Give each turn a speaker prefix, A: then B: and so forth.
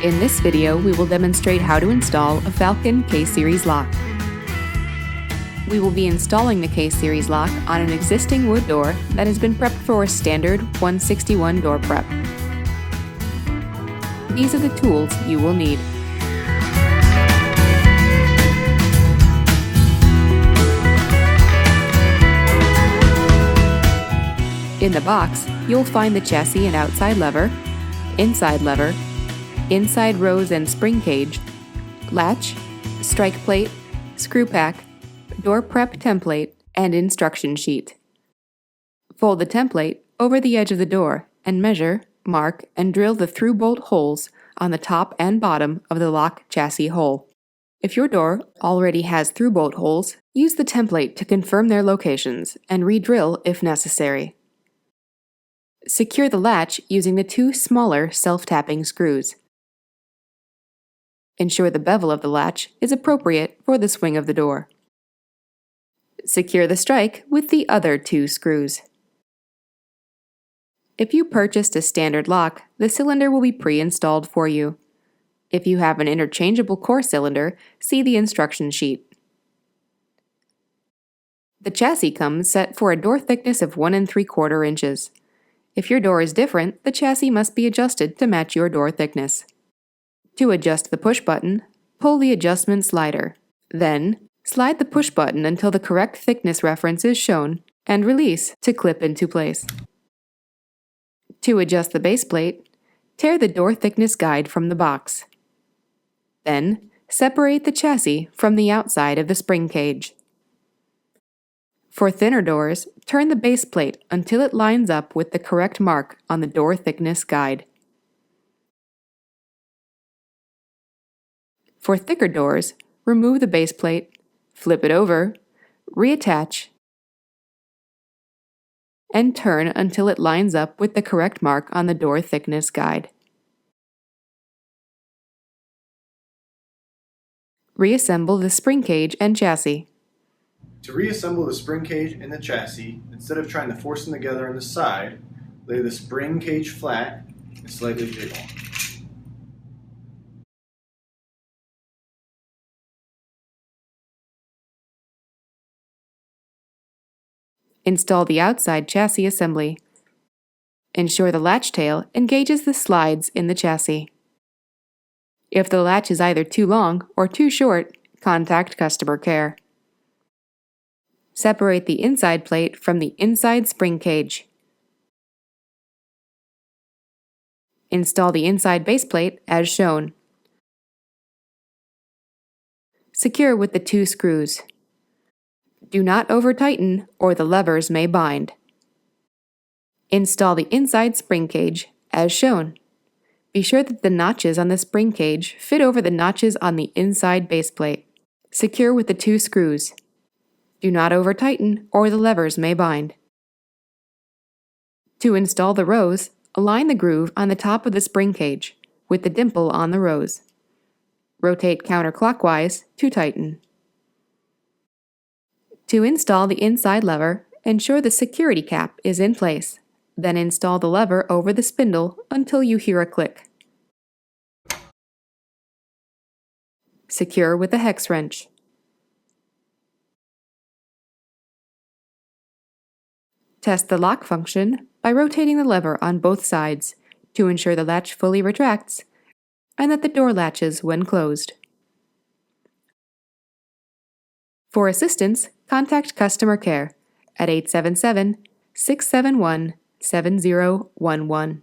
A: In this video, we will demonstrate how to install a Falcon K Series lock. We will be installing the K Series lock on an existing wood door that has been prepped for a standard 161 door prep. These are the tools you will need. In the box, you'll find the chassis and outside lever, inside rose and spring cage, latch, strike plate, screw pack, door prep template, and instruction sheet. Fold the template over the edge of the door and measure, mark, and drill the through bolt holes on the top and bottom of the lock chassis hole. If your door already has through bolt holes, use the template to confirm their locations and re-drill if necessary. Secure the latch using the two smaller self-tapping screws. Ensure the bevel of the latch is appropriate for the swing of the door. Secure the strike with the other two screws. If you purchased a standard lock, the cylinder will be pre-installed for you. If you have an interchangeable core cylinder, see the instruction sheet. The chassis comes set for a door thickness of 1 3/4 inches. If your door is different, the chassis must be adjusted to match your door thickness. To adjust the push button, pull the adjustment slider. Then, slide the push button until the correct thickness reference is shown, and release to clip into place. To adjust the base plate, tear the door thickness guide from the box. Then, separate the chassis from the outside of the spring cage. For thinner doors, turn the base plate until it lines up with the correct mark on the door thickness guide. For thicker doors, remove the base plate, flip it over, reattach, and turn until it lines up with the correct mark on the door thickness guide. Reassemble the spring cage and chassis.
B: To reassemble the spring cage and the chassis, instead of trying to force them together on the side, lay the spring cage flat and slightly jiggle.
A: Install the outside chassis assembly. Ensure the latch tail engages the slides in the chassis. If the latch is either too long or too short, contact customer care. Separate the inside plate from the inside spring cage. Install the inside base plate as shown. Secure with the two screws. Do not over-tighten or the levers may bind. Install the inside spring cage as shown. Be sure that the notches on the spring cage fit over the notches on the inside base plate. Secure with the two screws. Do not over-tighten or the levers may bind. To install the rose, align the groove on the top of the spring cage with the dimple on the rose. Rotate counterclockwise to tighten. To install the inside lever, ensure the security cap is in place. Then install the lever over the spindle until you hear a click. Secure with a hex wrench. Test the lock function by rotating the lever on both sides to ensure the latch fully retracts and that the door latches when closed. For assistance, contact customer care at 877-671-7011.